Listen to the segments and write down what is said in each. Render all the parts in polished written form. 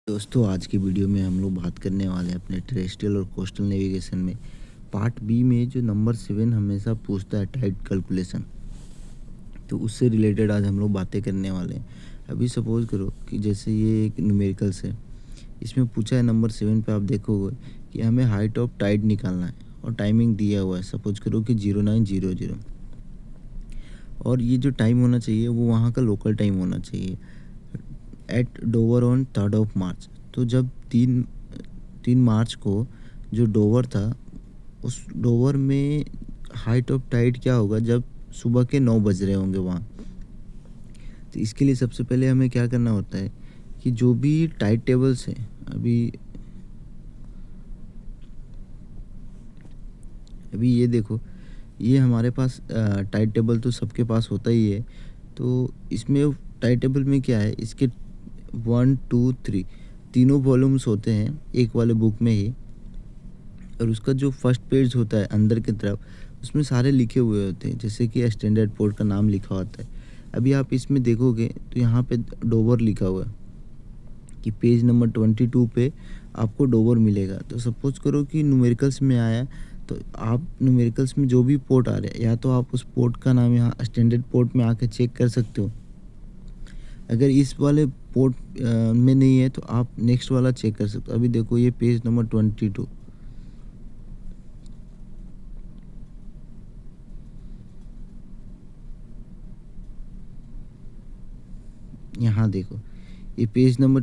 दोस्तों आज की वीडियो में हम लोग बात करने वाले हैं अपने टेरेस्ट्रियल और कोस्टल नेविगेशन में पार्ट बी में जो नंबर 7 हमेशा पूछता है टाइड कैलकुलेशन। तो उससे रिलेटेड आज हम लोग बातें करने वाले हैं। अभी सपोज करो कि जैसे ये एक न्यूमेरिकल्स है, इसमें पूछा है नंबर 7 पे आप देखोगे कि हमें हाइट ऑफ टाइड निकालना है और टाइमिंग दिया हुआ है। सपोज करो कि 0900 और ये जो टाइम होना चाहिए वो वहाँ का लोकल टाइम होना चाहिए at Dover on 3rd of March. तो जब 3 मार्च को जो डोवर था उस डोवर में हाइट ऑफ टाइड क्या होगा जब सुबह के 9 बज रहे होंगे वहाँ। तो इसके लिए सबसे पहले हमें क्या करना होता है कि जो भी टाइड टेबल्स हैं अभी ये देखो, ये हमारे पास टाइड टेबल तो सबके पास होता ही है। तो इसमें टाइड टेबल में क्या है, इसके 1 2 3 तीनों वॉल्यूम्स होते हैं एक वाले बुक में ही। और उसका जो फर्स्ट पेज होता है अंदर की तरफ उसमें सारे लिखे हुए होते हैं, जैसे कि स्टैंडर्ड पोर्ट का नाम लिखा होता है। अभी आप इसमें देखोगे तो यहाँ पे डोवर लिखा हुआ है कि पेज नंबर 22 पे आपको डोवर मिलेगा। तो सपोज करो कि न्यूमेरिकल्स में आया, तो आप न्यूमेरिकल्स में जो भी पोर्ट आ रहे हैं या तो आप उस पोर्ट का नाम यहाँ स्टैंडर्ड पोर्ट में आके चेक कर सकते हो। अगर इस वाले पोर्ट में नहीं है तो आप नेक्स्ट वाला चेक कर सकते हो। अभी देखो ये पेज नंबर 22, यहाँ देखो ये पेज नंबर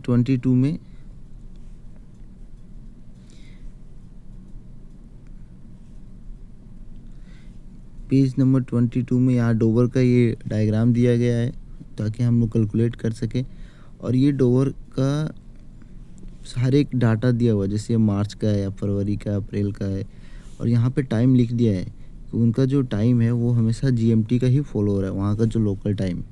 22 में यहाँ डोवर का ये डायग्राम दिया गया है ताकि हम लोग कैलकुलेट कर सकें। और ये डोवर का हर एक डाटा दिया हुआ है, जैसे मार्च का है या फरवरी का, अप्रैल का है। और यहाँ पे टाइम लिख दिया है कि उनका जो टाइम है वो हमेशा जीएमटी का ही फॉलो हो रहा है, वहाँ का जो लोकल टाइम।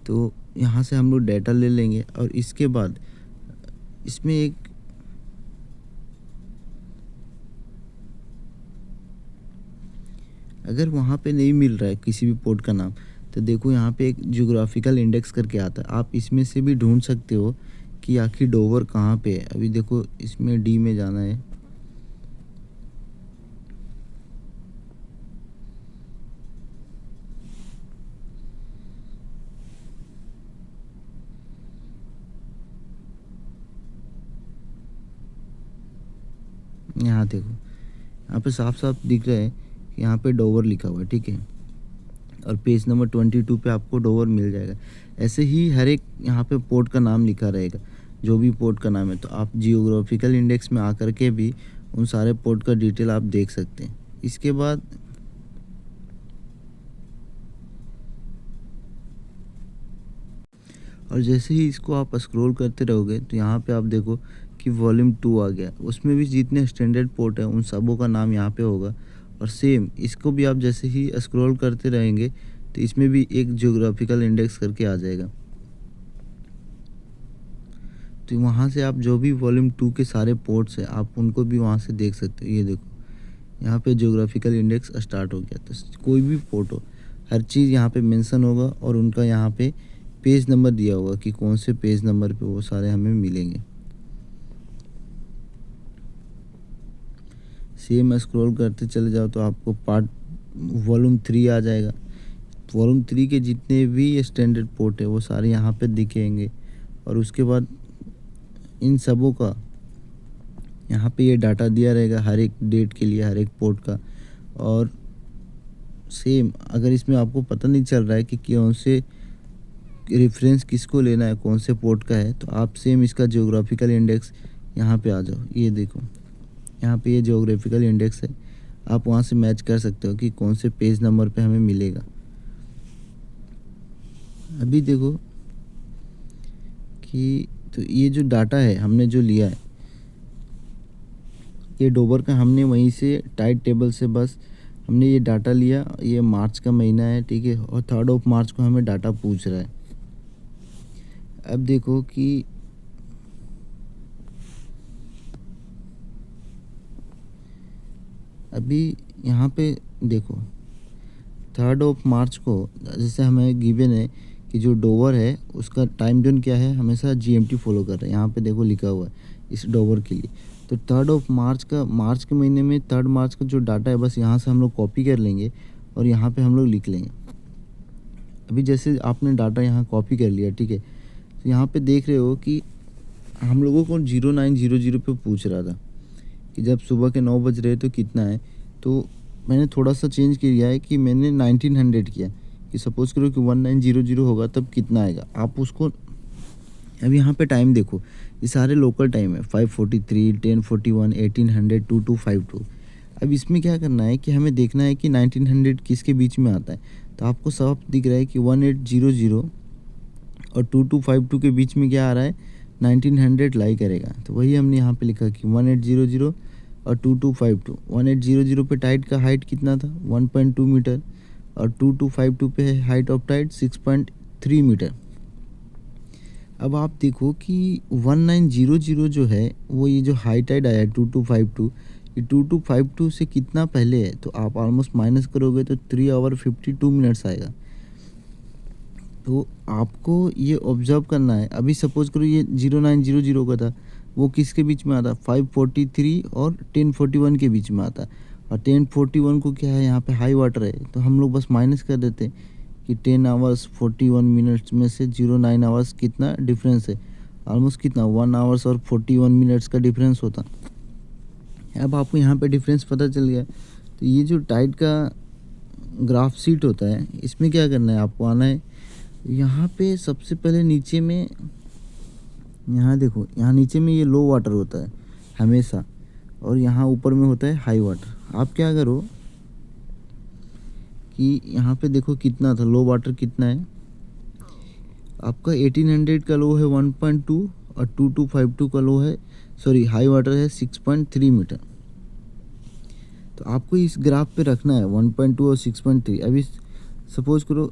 तो यहाँ से हम लोग डाटा ले लेंगे और इसके बाद इसमें एक अगर वहाँ पे नहीं मिल रहा है किसी भी पोर्ट का नाम, तो देखो यहाँ पे एक जियोग्राफिकल इंडेक्स करके आता है, आप इसमें से भी ढूंढ सकते हो कि आखिर डोवर कहाँ पे है। अभी देखो इसमें डी में जाना है, यहाँ देखो यहाँ पे साफ साफ दिख रहा है कि यहाँ पे डोवर लिखा हुआ है, ठीक है। और पेज नंबर 22 पे आपको डोवर मिल जाएगा। ऐसे ही हर एक यहाँ पे पोर्ट का नाम लिखा रहेगा, जो भी पोर्ट का नाम है। तो आप जियोग्राफिकल इंडेक्स में आकर के भी उन सारे पोर्ट का डिटेल आप देख सकते हैं। इसके बाद और जैसे ही इसको आप स्क्रॉल करते रहोगे तो यहाँ पे आप देखो कि वॉल्यूम 2 आ गया, उसमें भी जितने स्टैंडर्ड पोर्ट हैं उन सबों का नाम यहाँ पे होगा। और सेम इसको भी आप जैसे ही स्क्रॉल करते रहेंगे तो इसमें भी एक जियोग्राफिकल इंडेक्स करके आ जाएगा। तो वहाँ से आप जो भी वॉल्यूम 2 के सारे पोर्ट्स हैं आप उनको भी वहाँ से देख सकते हो। ये देखो यहाँ पे जियोग्राफिकल इंडेक्स स्टार्ट हो गया। तो कोई भी पोर्ट हो, हर चीज़ यहाँ पे मेंशन होगा और उनका यहाँ पे पेज नंबर दिया होगा कि कौन से पेज नंबर पे वो सारे हमें मिलेंगे। सेम स्क्रॉल करते चले जाओ तो आपको पार्ट वॉल्यूम 3 आ जाएगा। वॉल्यूम 3 के जितने भी स्टैंडर्ड पोर्ट है वो सारे यहाँ पे दिखेंगे। और उसके बाद इन सबों का यहाँ पे ये डाटा दिया रहेगा हर एक डेट के लिए, हर एक पोर्ट का। और सेम अगर इसमें आपको पता नहीं चल रहा है कि कौन से रेफरेंस किसको लेना है, कौन से पोर्ट का है, तो आप सेम इसका जियोग्राफिकल इंडेक्स यहाँ पे आ जाओ। ये देखो यहाँ पे ये जियोग्राफिकल इंडेक्स है, आप वहाँ से मैच कर सकते हो कि कौन से पेज नंबर पे हमें मिलेगा। अभी देखो कि तो ये जो डाटा है हमने जो लिया है ये डोबर का, हमने वहीं से टाइड टेबल से बस हमने ये डाटा लिया। ये मार्च का महीना है, ठीक है, और 3rd ऑफ मार्च को हमें डाटा पूछ रहा है। अब देखो कि अभी यहाँ पे देखो 3rd ऑफ मार्च को जैसे हमें गिवन है कि जो डोवर है उसका टाइम जोन क्या है, हमेशा जीएमटी फॉलो कर रहा है। यहाँ पे देखो लिखा हुआ है इस डोवर के लिए। तो 3 मार्च का, मार्च के महीने में 3 मार्च का जो डाटा है बस यहाँ से हम लोग कॉपी कर लेंगे और यहाँ पे हम लोग लिख लेंगे। अभी जैसे आपने डाटा यहाँ कॉपी कर लिया, ठीक है, तो यहाँ पे देख रहे हो कि हम लोगों को 0900 पे पूछ रहा था कि जब सुबह के 9 बज रहे तो कितना है। तो मैंने थोड़ा सा चेंज किया है कि मैंने 1900 किया कि सपोज़ करो कि 1900 होगा तब कितना आएगा। आप उसको अब यहाँ पे टाइम देखो, ये सारे लोकल टाइम है, 5:43, 10:41, 1800, 2252। अब इसमें क्या करना है कि हमें देखना है कि 1900 किसके बीच में आता है। तो आपको साफ दिख रहा है कि 1800 और 2252 के बीच में क्या आ रहा है, 1900 लाई करेगा। तो वही हमने यहाँ पे लिखा कि 1800 और 2252। 1800 पे टाइड का हाइट कितना था, 1.2 मीटर, और 2252 पे है हाइट ऑफ टाइड 6.3 मीटर। अब आप देखो कि 1900 जो है वो ये जो हाई टाइड आया है 2252, ये 2252 से कितना पहले है। तो आप ऑलमोस्ट माइनस करोगे तो 3 आवर 52 मिनट्स आएगा। तो आपको ये ऑब्जर्व करना है। अभी सपोज करो ये 0900 का था, वो किसके बीच में आता, 5:43 और 10:41 के बीच में आता। और 10:41 को क्या है, यहाँ पे हाई वाटर है, तो हम लोग बस माइनस कर देते कि 10 आवर्स 41 मिनट्स में से 09 आवर्स कितना डिफरेंस है, ऑलमोस्ट कितना 1 आवर्स और 41 मिनट्स का डिफरेंस होता। अब आपको यहाँ पे डिफरेंस पता चल गया। तो ये जो टाइड का ग्राफ शीट होता है, इसमें क्या करना है, आपको आना है यहाँ पे सबसे पहले नीचे में, यहाँ देखो, यहाँ नीचे में ये लो वाटर होता है हमेशा, और यहाँ ऊपर में होता है हाई वाटर। आप क्या करो कि यहाँ पे देखो कितना था लो वाटर, कितना है आपका 1800 का लो है 1.2 और 2252 का लो है, सॉरी हाई वाटर है 6.3 मीटर। तो आपको इस ग्राफ पे रखना है 1.2 और 6.3। अभी सपोज करो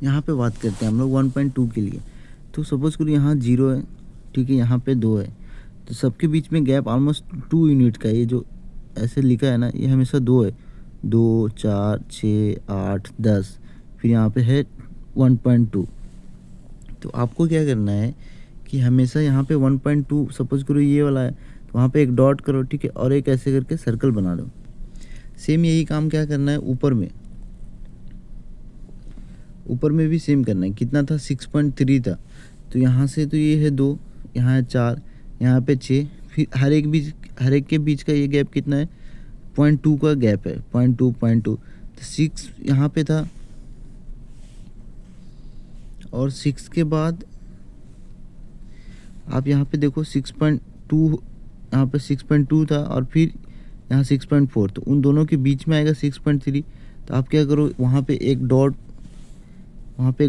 यहाँ पे बात करते हैं हम लोग 1.2 के लिए। तो सपोज करो यहाँ 0 है, ठीक है, यहाँ पे 2 है, तो सबके बीच में गैप ऑलमोस्ट 2 यूनिट का है। ये जो ऐसे लिखा है ना, ये हमेशा 2 है, 2, 4, 6, 8, 10, फिर यहाँ पे है 1.2। तो आपको क्या करना है कि हमेशा यहाँ पे 1.2 सपोज करो ये वाला है, तो वहाँ पे एक डॉट करो, ठीक है, और एक ऐसे करके सर्कल बना दो। सेम यही काम क्या करना है ऊपर में, ऊपर में भी सेम करना है। कितना था, 6.3 था, तो यहाँ से तो ये है 2, यहाँ है 4, यहाँ पे 6, फिर हर एक के बीच का ये गैप कितना है, 0.2 का गैप है, 0.2 तो 6 यहाँ पे था, और 6 के बाद आप यहाँ पे देखो 6.2, यहाँ पे 6.2 था, और फिर यहाँ 6.4, तो उन दोनों के बीच में आएगा 6.3। तो आप क्या करो, वहाँ पे एक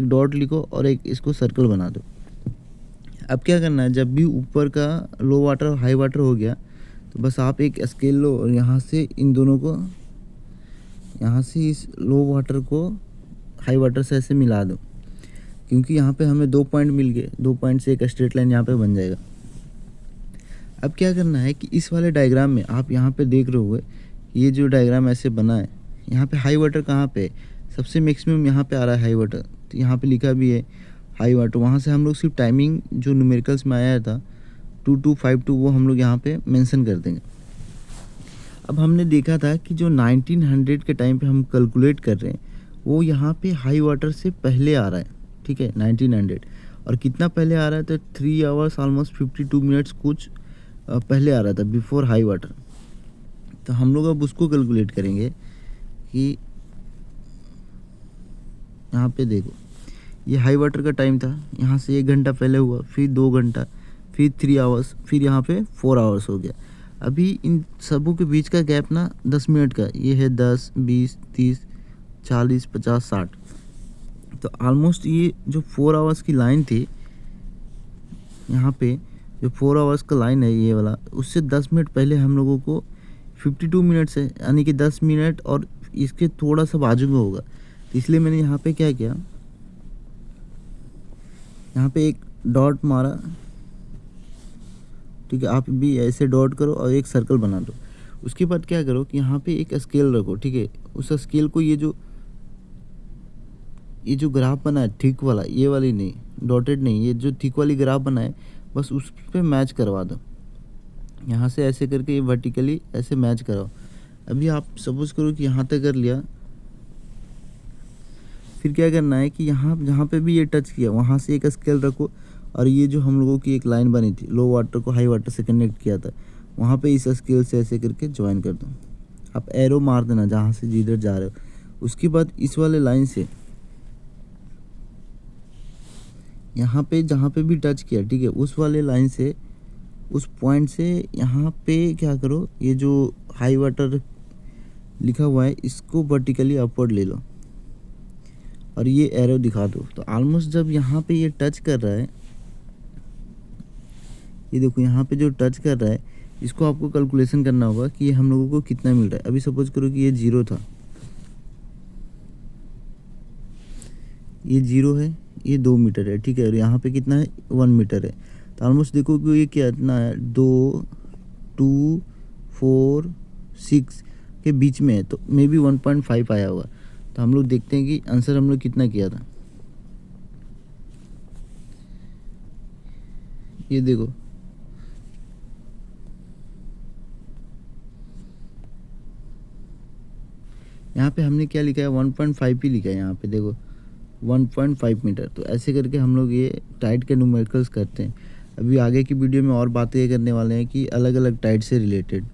डॉट लिखो और एक इसको सर्कल बना दो। अब क्या करना है, जब भी ऊपर का लो वाटर और हाई वाटर हो गया, तो बस आप एक स्केल लो और यहाँ से इन दोनों को, यहाँ से इस लो वाटर को हाई वाटर से ऐसे मिला दो, क्योंकि यहाँ पे हमें 2 पॉइंट मिल गए, 2 पॉइंट से एक स्ट्रेट लाइन यहाँ पे बन जाएगा। अब क्या करना है कि इस वाले डायग्राम में आप यहाँ पे देख रहे होगे, ये जो डायग्राम ऐसे बना है, यहाँ पे हाई वाटर कहाँ पे, सबसे मैक्सिमम यहाँ पे आ रहा है हाई वाटर, तो यहाँ पे लिखा भी है हाई वाटर। वहाँ से हम लोग सिर्फ टाइमिंग जो न्यूमेरिकल्स में आया था 2252, वो हम लोग यहाँ पे मेंशन कर देंगे। अब हमने देखा था कि जो 1900 के टाइम पे हम कैलकुलेट कर रहे हैं, वो यहाँ पे हाई वाटर से पहले आ रहा है, ठीक है, 1900। और कितना पहले आ रहा है, तो 3 आवर्स ऑलमोस्ट 52 मिनट्स कुछ पहले आ रहा था, बिफोर हाई वाटर। तो हम लोग अब उसको कैलकुलेट करेंगे कि यहाँ पे देखो, ये हाई वाटर का टाइम था, यहाँ से 1 घंटा पहले हुआ, फिर 2 घंटा, फिर 3 आवर्स, फिर यहाँ पे 4 आवर्स हो गया। अभी इन सबों के बीच का गैप ना 10 मिनट का, ये है 10, 20, 30, 40, 50, 60। तो ऑलमोस्ट ये जो 4 आवर्स की लाइन थी, यहाँ पे जो 4 आवर्स का लाइन है ये वाला, उससे 10 मिनट पहले हम लोगों को 52 मिनट्स है, यानी कि 10 मिनट और इसके थोड़ा सा बाजू में होगा। तो इसलिए मैंने यहाँ पे क्या किया, यहाँ पे एक डॉट मारा, ठीक है, आप भी ऐसे डॉट करो और एक सर्कल बना दो। उसके बाद क्या करो कि यहाँ पे एक स्केल रखो, ठीक है। उस स्केल को ये जो ग्राफ बना है थिक वाला, ये वाली नहीं, डॉटेड नहीं, ये जो थिक वाली ग्राफ बना है बस उस पे मैच करवा दो। यहाँ से ऐसे करके ये वर्टिकली ऐसे मैच कराओ। अभी आप सपोज करो कि यहाँ तक कर लिया, फिर क्या करना है कि यहाँ जहाँ पे भी ये टच किया वहाँ से एक स्केल रखो, और ये जो हम लोगों की एक लाइन बनी थी लो वाटर को हाई वाटर से कनेक्ट किया था, वहाँ पे इस स्केल से ऐसे करके ज्वाइन कर दो। आप एरो मार देना जहाँ से जिधर जा रहे हो। उसके बाद इस वाले लाइन से यहाँ पे जहाँ पे भी टच किया, ठीक है, उस वाले लाइन से उस पॉइंट से यहाँ पे क्या करो, ये जो हाई वाटर लिखा हुआ है इसको वर्टिकली अपवर्ड ले लो और ये एरो दिखा दो। तो ऑलमोस्ट जब यहाँ पे ये टच कर रहा है, ये देखो यहाँ पे जो टच कर रहा है, इसको आपको कैलकुलेशन करना होगा कि ये हम लोगों को कितना मिल रहा है। अभी सपोज करो कि ये 0 था, ये 0 है, ये 2 मीटर है, ठीक है, और यहाँ पे कितना है 1 मीटर है। तो ऑलमोस्ट देखो कि ये कितना है 2, 2, 4, 6 के बीच में है, तो मे बी 1.5 आया होगा। तो हम लोग देखते हैं कि आंसर हम लोग कितना किया था। ये देखो यहाँ पे हमने क्या लिखा है 1.5 ही लिखा है, यहाँ पे देखो 1.5 मीटर। तो ऐसे करके हम लोग ये टाइड के न्यूमेरिकल्स करते हैं। अभी आगे की वीडियो में और बातें करने वाले हैं कि अलग अलग टाइड से रिलेटेड।